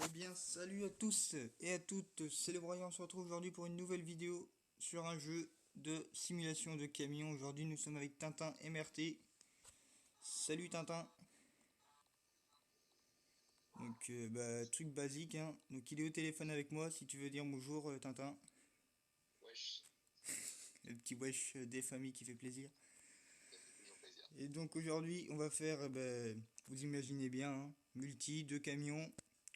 Eh bien, salut à tous et à toutes, c'est le Broyant, on se retrouve aujourd'hui pour une nouvelle vidéo sur un jeu de simulation de camion. Aujourd'hui, nous sommes avec Tintin MRT. Salut Tintin. Donc, truc basique, hein. Donc, il est au téléphone avec moi, si tu veux dire bonjour Tintin. Wesh, Le petit wesh des familles qui fait plaisir. ça fait toujours plaisir. Et donc, aujourd'hui, on va faire, vous imaginez bien, hein, multi, deux camions.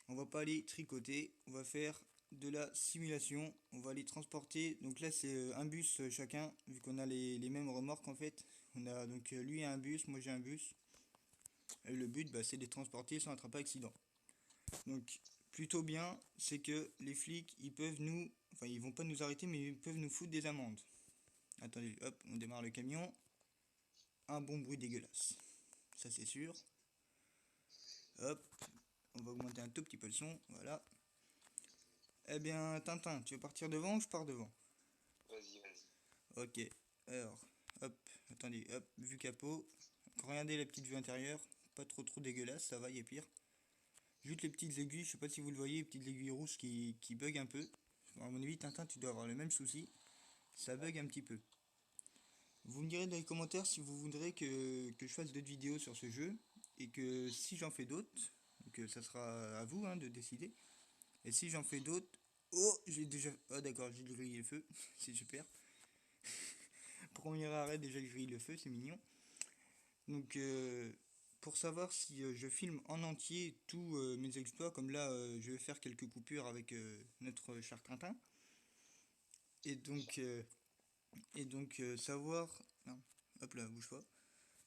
On va pas aller tricoter, on va faire de la simulation, on va les transporter. Donc là c'est un bus chacun, vu qu'on a les mêmes remorques en fait. On a donc lui a un bus, moi j'ai un bus. Et le but c'est de les transporter sans attraper accident. Donc plutôt bien, c'est que les flics ils peuvent nous, enfin ils vont pas nous arrêter mais ils peuvent nous foutre des amendes. Attendez, hop, on démarre le camion. Un bon bruit dégueulasse, ça c'est sûr. Hop, on va augmenter un tout petit peu le son, voilà. Eh bien Tintin, tu veux partir devant ou je pars devant? Vas-y, vas-y. Ok, alors, hop, attendez, hop, vue capot. Regardez la petite vue intérieure, pas trop dégueulasse, ça va, il y a pire. Juste les petites aiguilles, je sais pas si vous le voyez, les petites aiguilles rouges qui bug un peu. À mon avis, Tintin, tu dois avoir le même souci, ça Ouais. bug un petit peu. Vous me direz dans les commentaires si vous voudrez que je fasse d'autres vidéos sur ce jeu, et que si j'en fais d'autres, donc ça sera à vous de décider. Et si j'en fais d'autres, oh, j'ai déjà, oh d'accord, j'ai grillé le feu, c'est super. Premier arrêt, déjà j'ai grillé le feu, c'est mignon. Donc, pour savoir si je filme en entier tous mes exploits, comme là, je vais faire quelques coupures avec notre cher Tintin. Et donc, euh, et donc savoir. Non, hop là, bouge pas.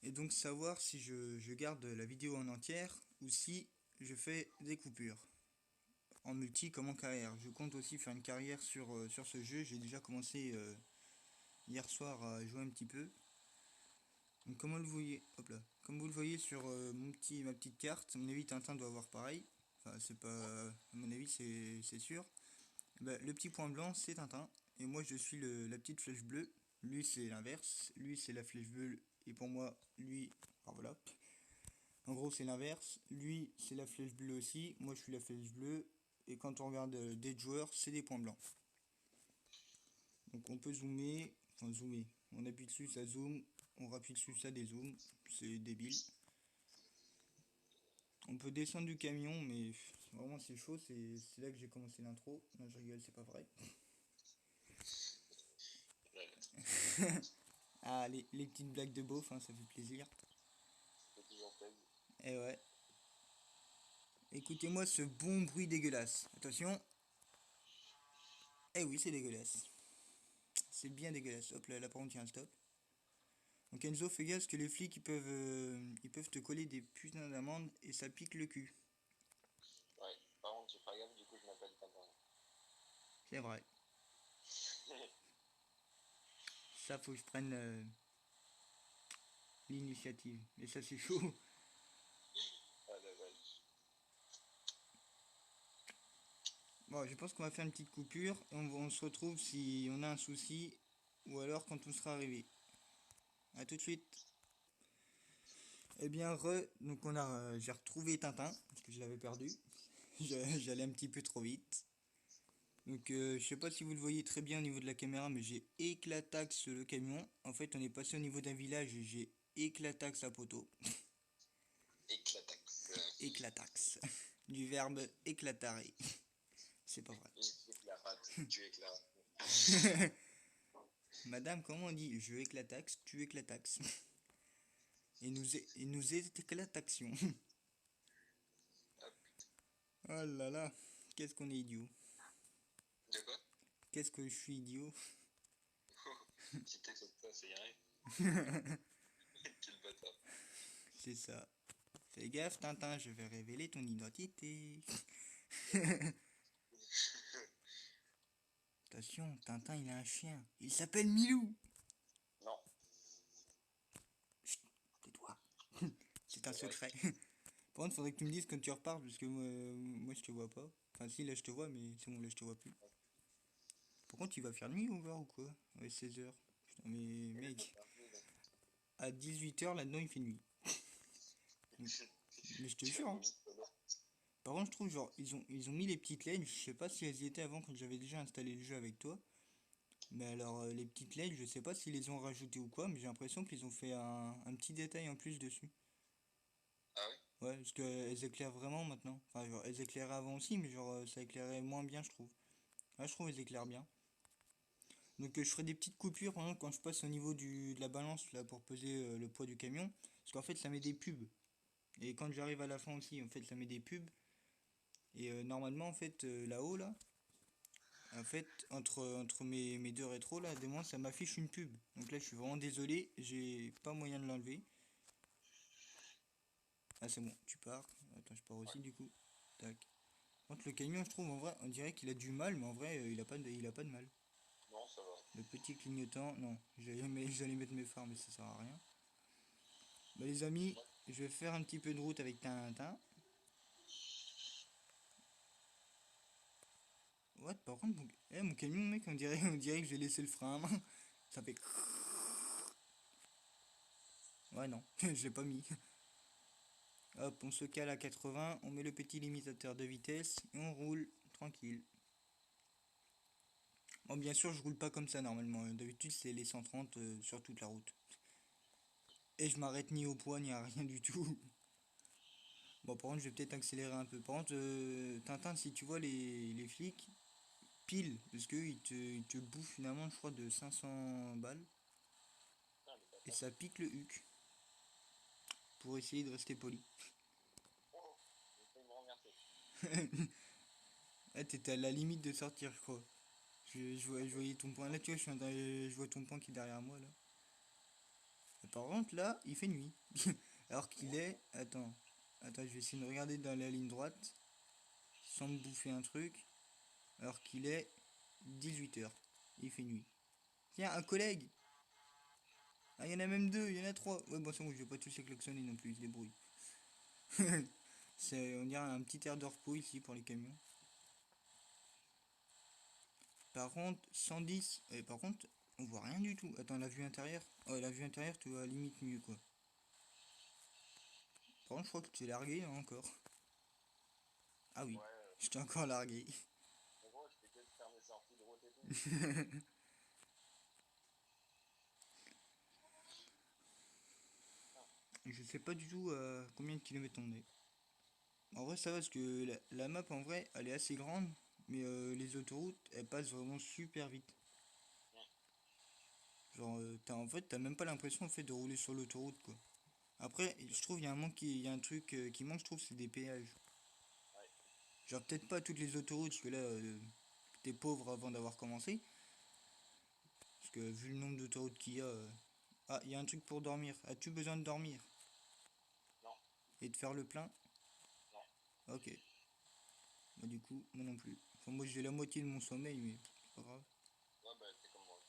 Et donc, savoir si je garde la vidéo en entière ou si je fais des coupures. En multi comme en carrière. Je compte aussi faire une carrière sur ce jeu. J'ai déjà commencé hier soir à jouer un petit peu. Donc comme vous le voyez, hop là, comme vous le voyez sur ma petite carte, à mon avis Tintin doit avoir pareil. Enfin c'est pas, à mon avis c'est sûr. Bah, le petit point blanc c'est Tintin et moi je suis la petite flèche bleue. Lui c'est l'inverse, lui c'est la flèche bleue et pour moi lui, alors voilà. En gros c'est l'inverse, lui c'est la flèche bleue aussi, moi je suis la flèche bleue et quand on regarde des joueurs c'est des points blancs. Donc on peut zoomer, enfin zoomer, on appuie dessus ça zoom, on rappuie dessus ça dézoome, c'est débile. On peut descendre du camion, mais vraiment c'est chaud, c'est là que j'ai commencé l'intro. Non, je rigole, c'est pas vrai. Ouais, Ah, les petites blagues de beauf, ça fait plaisir. ça fait toujours plaisir. Et ouais, écoutez-moi ce bon bruit dégueulasse. Attention, eh oui, c'est dégueulasse. C'est bien dégueulasse. Hop là, là par contre, il y a un stop. Donc Enzo, fais gaffe, parce que les flics ils peuvent te coller des putains d'amendes et ça pique le cul. Ouais, par contre, tu feras gaffe, du coup, je m'appelle Tintin. C'est vrai. Ça, faut que je prenne l'initiative. Et ça, c'est chaud. Ah la vache. Bon, je pense qu'on va faire une petite coupure et on se retrouve si on a un souci ou alors quand on sera arrivé. A tout de suite. Eh bien, donc j'ai retrouvé Tintin parce que je l'avais perdu. J'allais un petit peu trop vite. Donc, je sais pas si vous le voyez très bien au niveau de la caméra, mais j'ai éclataxe le camion. En fait, on est passé au niveau d'un village et j'ai éclataxe la poteau. Éclataxe. Éclataxe. Du verbe éclatarer. C'est pas vrai. Éclarate, tu éclates. Madame, comment on dit? Je éclataxe, tu éclataxe. Et nous éclataxions. Hop. Oh là là, qu'est-ce qu'on est idiot. De quoi? Qu'est-ce que je suis idiot. Si t'écoutes pas, c'est rien. Quel bâtard. C'est ça. Fais gaffe, Tintin, je vais révéler ton identité. Attention, Tintin, il a un chien. Il s'appelle Milou. Non, Chut, tais-toi. C'est un c'est vrai. secret. Par contre, faudrait que tu me dises quand tu repars, parce que moi je te vois pas. Enfin, si, là je te vois, mais c'est bon, là je te vois plus. Par contre, il va faire nuit encore ou quoi? Ouais, 16 h. Putain, mais Oui, il va mec, faire nuit, là. à 18 h là-dedans il fait nuit. Donc, mais je te Tu as jure, hein. vomi tout à l'heure. Par contre, je trouve, genre, ils ont mis les petites LED, je sais pas si elles y étaient avant quand j'avais déjà installé le jeu avec toi. Mais alors, les petites LED, je sais pas s'ils les ont rajoutées ou quoi, mais j'ai l'impression qu'ils ont fait un petit détail en plus dessus. Ah oui? Ouais, parce qu'elles éclairent vraiment maintenant. Enfin, genre, elles éclairaient avant aussi, mais genre, ça éclairait moins bien, je trouve. Là, je trouve qu'elles éclairent bien. Donc, je ferai des petites coupures, par exemple, quand je passe au niveau de la balance, là, pour peser le poids du camion. Parce qu'en fait, ça met des pubs. Et quand j'arrive à la fin aussi, en fait, ça met des pubs. Et normalement, en fait, là-haut, là, en fait, entre mes deux rétros, là, des moments, ça m'affiche une pub. Donc là, je suis vraiment désolé, j'ai pas moyen de l'enlever. Ah, c'est bon, tu pars. Attends, je pars Ouais. aussi, du coup. Tac. Contre le camion, je trouve, en vrai, on dirait qu'il a du mal, mais en vrai, il a pas de mal. Non, ça va. Le petit clignotant, non, j'allais mettre mes phares, mais ça sert à rien. Bah, les amis, Ouais. je vais faire un petit peu de route avec Tintin. What, par contre, mon camion, mec, on dirait que j'ai laissé le frein à main. Ça fait. Ouais, non, je l'ai pas mis. Hop, on se cale à 80, on met le petit limitateur de vitesse et on roule tranquille. Bon, bien sûr, je roule pas comme ça normalement. D'habitude, c'est les 130 sur toute la route. Et je m'arrête ni au poids ni à rien du tout. Bon, par contre, je vais peut-être accélérer un peu. Par contre, Tintin, si tu vois les flics, pile, parce qu'eux, ils te bouffent une amende, je crois, de 500 balles. Putain, les Et bâtards. ça pique le huc pour essayer de rester poli. Oh, il faut me remercier. Ah, t'étais à la limite de sortir, je crois. Je voyais ton point. Là, tu vois, je vois ton point qui est derrière moi, là. Et par contre, là, il fait nuit. Alors qu'il Ouais. est. Attends. Attends, je vais essayer de regarder dans la ligne droite. Sans me bouffer un truc. Alors qu'il est 18 h. Il fait nuit. Tiens, un collègue. Ah, il y en a même deux, il y en a trois. Ouais, bon, c'est bon, je vais pas tous les klaxonner non plus, ils se débrouillent. On dirait un petit air de repos ici pour les camions. Par contre, 110. Et par contre, on voit rien du tout. Attends, la vue intérieure. Oh, la vue intérieure, tu vois, limite mieux, quoi. Par contre, je crois que tu es largué, hein, encore. Ah oui, Ouais, je t'ai encore largué. en gros, je fais que de faire mes sorties de route et tout. Ah, Je sais pas du tout combien de kilomètres on est. En vrai, ça va parce que la map, en vrai, elle est assez grande. Mais les autoroutes, elles passent vraiment super vite. hmm, Genre, en fait, t'as même pas l'impression en fait, de rouler sur l'autoroute, quoi. Après, je trouve il y a il y a un truc qui manque, je trouve, c'est des péages. ouais. Genre, peut-être pas toutes les autoroutes, parce que là, t'es pauvre avant d'avoir commencé. Parce que vu le nombre d'autoroutes qu'il y a. Ah, il y a un truc pour dormir. As-tu besoin de dormir Non, et de faire le plein? non. Ok. Bah, du coup, moi non plus. Enfin, moi, j'ai la moitié de mon sommeil, mais c'est pas grave. Ouais, bah, t'es comme moi.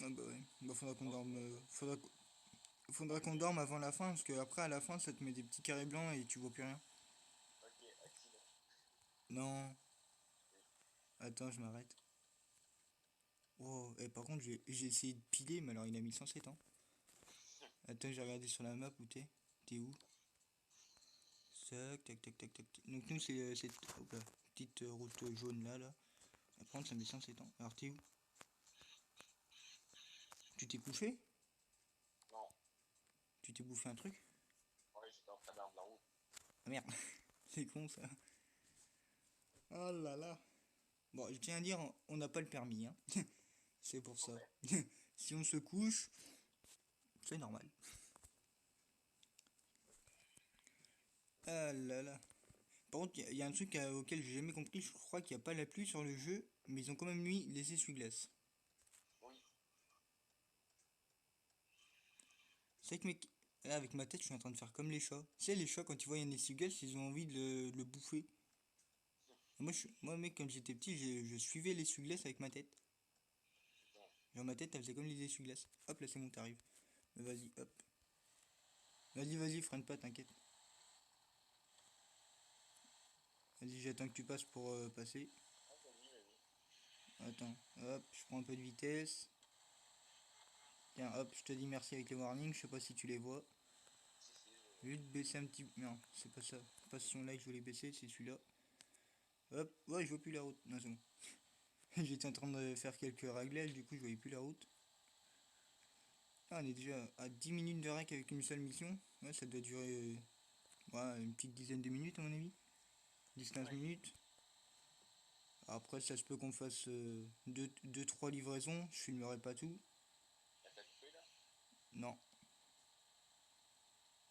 Ah, bah ouais. Bah, faudra qu'on Ok, dorme. d'accord. Faudra qu'on Ok, dorme avant la fin, parce que après, à la fin, ça te met des petits carrés blancs et tu vois plus rien. ok, accident. Non. Oui. Attends, je m'arrête. Oh, et par contre, j'ai essayé de piler, mais alors il a mis 107 ans. Attends, j'ai regardé sur la map où t'es. T'es où? Tac, tac, tac, tac, tac. Donc nous, c'est cette hop là, petite route jaune là, là. Par contre, ça met 107 ans. Alors t'es où? Tu t'es couché? Non, Tu t'es bouffé un truc? ouais, j'étais en travers de la route. Ah merde, c'est con ça. Oh là là. Bon, je tiens à dire, on n'a pas le permis, hein. C'est pour ça. Ouais. Si on se couche, c'est normal. Ah là là. Par contre, il y a un truc auquel j'ai jamais compris. Je crois qu'il n'y a pas la pluie sur le jeu, mais ils ont quand même mis les essuie-glaces. Oui. C'est vrai que, mec, là, avec ma tête, je suis en train de faire comme les chats. Tu sais, les chats, quand ils voient un essuie-glace, ils ont envie de le bouffer. Moi, mec, quand j'étais petit, je suivais l'essuie-glace avec ma tête. Putain. Genre, ma tête, elle faisait comme les essuie-glaces. Hop, là, c'est bon, t'arrives. Vas-y, hop. Vas-y, vas-y, freine pas, t'inquiète. Vas-y, j'attends que tu passes pour passer. Ah, vas-y, vas-y. Attends, hop, je prends un peu de vitesse. Tiens, hop, je te dis merci avec les warnings, je sais pas si tu les vois. Si, si, je vois. Juste baisser un petit. Non, c'est pas ça. pas si on like, je voulais baisser, c'est celui-là. Hop, ouais, je vois plus la route. Non, c'est bon. J'étais en train de faire quelques réglages, du coup, je voyais plus la route. Ah, on est déjà à 10 minutes de rec avec une seule mission. Ouais, ça doit durer ouais, une petite dizaine de minutes, à mon avis. 10-15 Ouais. minutes. Après, ça se peut qu'on fasse 2-3 livraisons. Je filmerai pas tout. Ah, t'as coupé là? Non.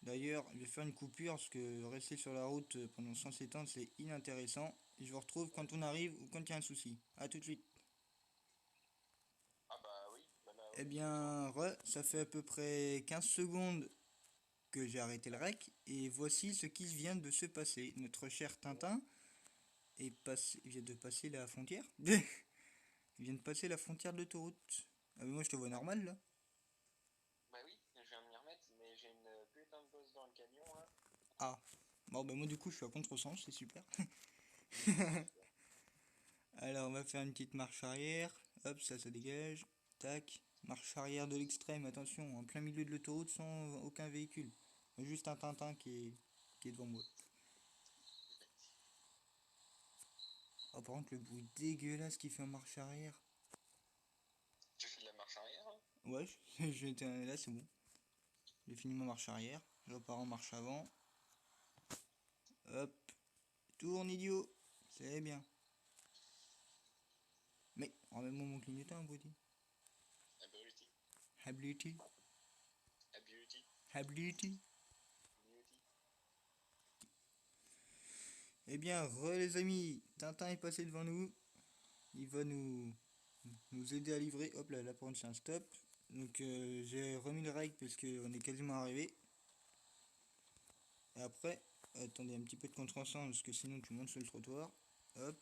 D'ailleurs, je vais faire une coupure parce que rester sur la route pendant 107 ans, c'est inintéressant. Et je vous retrouve Ouais. quand on arrive ou quand il y a un souci. A tout de suite. Ah bah oui, bah là, Eh ouais, j'ai besoin. bien, ça fait à peu près 15 secondes que j'ai arrêté le rec. Et voici ce qui vient de se passer. Notre cher Tintin vient de passer la frontière. Il vient de passer la frontière de l'autoroute. Ah mais moi je te vois Ouais. normal là. Bah oui, je viens de m'y remettre, mais j'ai une putain de bosse dans le camion là. Ah. Bon bah moi du coup je suis à contresens, c'est super. Ouais, super. Alors on va faire une petite marche arrière. Hop, ça dégage. Tac. Marche arrière de l'extrême, attention, en plein milieu de l'autoroute sans aucun véhicule. Juste un Tintin qui est devant moi. Oh par contre le bruit dégueulasse qui fait en marche arrière. Tu fais de la marche arrière hein? Ouais, là c'est bon. J'ai fini ma marche arrière. Je repars en marche avant. Hop. Tourne idiot. C'est bien. Mais, remets-moi mon clignotant, Body. Ability. Ability. Ability. Ability. Beauty. Eh bien, les amis, Tintin est passé devant nous. Il va nous aider à livrer. Hop là, par contre, c'est un stop. Donc, j'ai remis le règle parce qu'on est quasiment arrivé. Et après, attendez un petit peu de contre-sens parce que sinon tu montes sur le trottoir. Hop.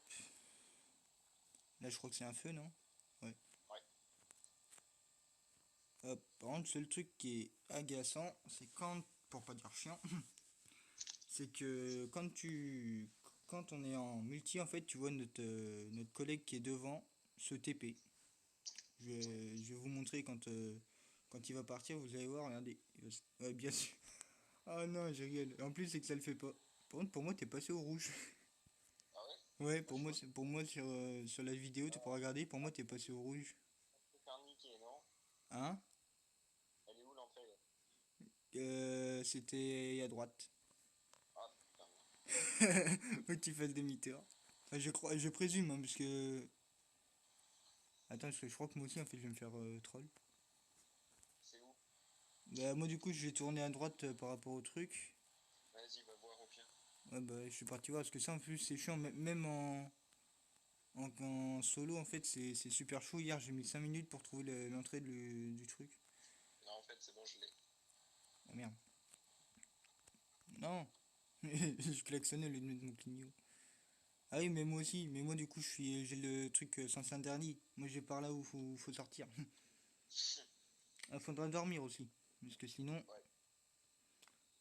Là, je crois que c'est un feu, non? Ouais. Ouais. Hop. Par contre, le seul truc qui est agaçant, c'est quand, pour pas dire chiant, c'est que quand on est en multi, en fait, tu vois notre collègue qui est devant se TP. Je vais vous montrer quand il va partir, vous allez voir, regardez. Ouais, bien sûr. Oh non, je rigole. En plus, c'est que ça le fait pas. Par contre, pour moi, t'es passé au rouge. Ah ouais? Ouais, Bah, je vois. pour moi sur la vidéo, tu pourras regarder, pour moi, t'es passé au rouge. Faut faire niquer, non? Hein? Elle est où l'entrée là? C'était à droite. Ah putain, merde. Faut que tu fasses demi-tour. Enfin, je crois, je présume, hein, parce que. Attends, parce que je crois que moi aussi, en fait, je vais me faire troll. C'est où? Bah, moi, du coup, je vais tourner à droite par rapport au truc. Vas-y, va voir au pire. Ouais, bah, je suis parti voir, parce que ça, en plus, c'est chiant, même en solo, en fait, c'est super chaud. Hier, j'ai mis 5 minutes pour trouver l'entrée du truc. Non, en fait, c'est bon, je l'ai. Ah merde. Non! Je klaxonnais au lieu de mettre mon clignot. Ah oui, mais moi aussi. Mais moi, du coup, j'ai le truc sens interdit. Moi, j'ai par là où faut sortir. Il faudra dormir aussi. Parce que sinon,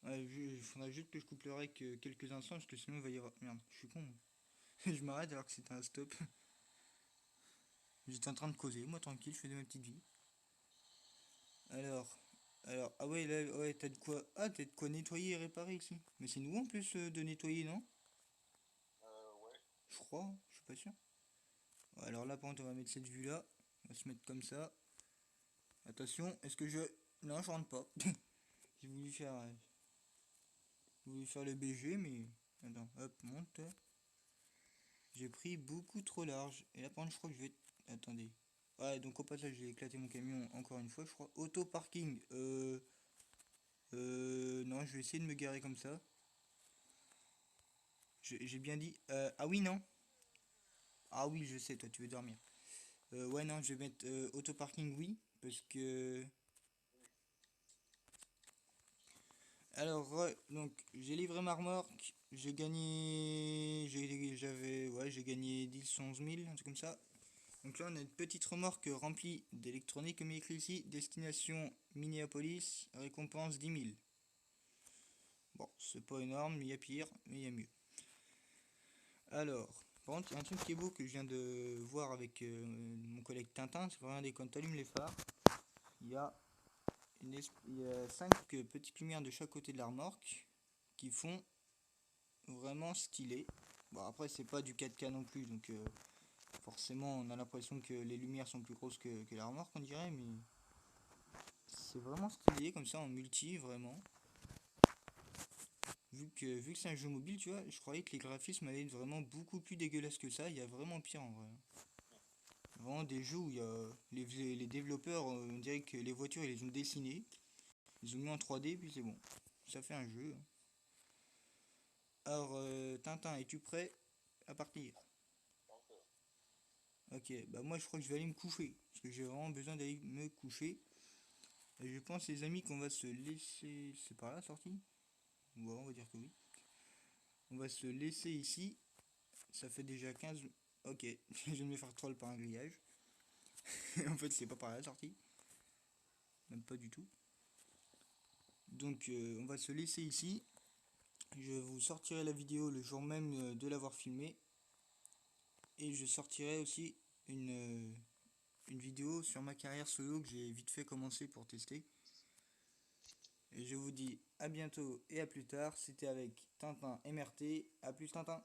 Ouais. ouais, il faudra juste que je coupe le rec quelques instants. Parce que sinon, il va y avoir. Merde, je suis con. Moi. Je m'arrête alors que c'était un stop. J'étais en train de causer. Moi, tranquille, je faisais ma petite vie. Alors. Ah ouais, là, ouais, t'as de quoi. Ah, t'as de quoi nettoyer et réparer ici. Mais c'est nouveau en plus de nettoyer, non? Ouais. Je crois, je suis pas sûr. Ouais, alors là, par contre, on va mettre cette vue-là. On va se mettre comme ça. Attention, est-ce que je... Non, je rentre pas. J'ai voulu faire le BG, mais... Attends, hop, monte. J'ai pris beaucoup trop large. Et là, par contre, je crois que je vais... Attendez. Ouais, donc au passage, j'ai éclaté mon camion encore une fois, je crois. Auto parking. Non, je vais essayer de me garer comme ça. J'ai bien dit... ah oui, non. Ah oui, je sais, toi, tu veux dormir. Ouais, non, je vais mettre auto parking, oui. Parce que... Alors, donc, j'ai livré ma remorque, j'ai gagné, j'ai gagné 10, 11 000, un truc comme ça. Donc là, on a une petite remorque remplie d'électronique, comme il est écrit ici, destination Minneapolis, récompense 10 000. Bon, c'est pas énorme, il y a pire, mais il y a mieux. Alors, par contre, il y a un truc qui est beau que je viens de voir avec mon collègue Tintin, c'est que regardez, quand tu allumes les phares, il y a, il y a 5 petites lumières de chaque côté de la remorque qui font vraiment stylé. Bon, après, c'est pas du 4K non plus, donc forcément, on a l'impression que les lumières sont plus grosses que la remorque, on dirait, mais c'est vraiment stylé comme ça en multi, vraiment. Vu que c'est un jeu mobile, tu vois, je croyais que les graphismes allaient être vraiment beaucoup plus dégueulasses que ça. Il y a vraiment pire en vrai. Vraiment des jeux où il y a les développeurs, on dirait que les voitures, ils les ont dessinées. Ils ont mis en 3D, puis c'est bon. Ça fait un jeu. Alors, Tintin, es-tu prêt à partir? Pas encore. Ok, bah moi je crois que je vais aller me coucher. Parce que j'ai vraiment besoin d'aller me coucher. Et je pense, les amis, qu'on va se laisser. C'est par la sortie? Ouais, on va dire que oui. On va se laisser ici. Ça fait déjà 15. Ok, je viens de me faire troll par un grillage. En fait, c'est pas par la sortie. Même pas du tout. Donc, on va se laisser ici. Je vous sortirai la vidéo le jour même de l'avoir filmé. Et je sortirai aussi une vidéo sur ma carrière solo que j'ai vite fait commencer pour tester. Et je vous dis à bientôt et à plus tard. C'était avec Tintin MRT. A plus Tintin.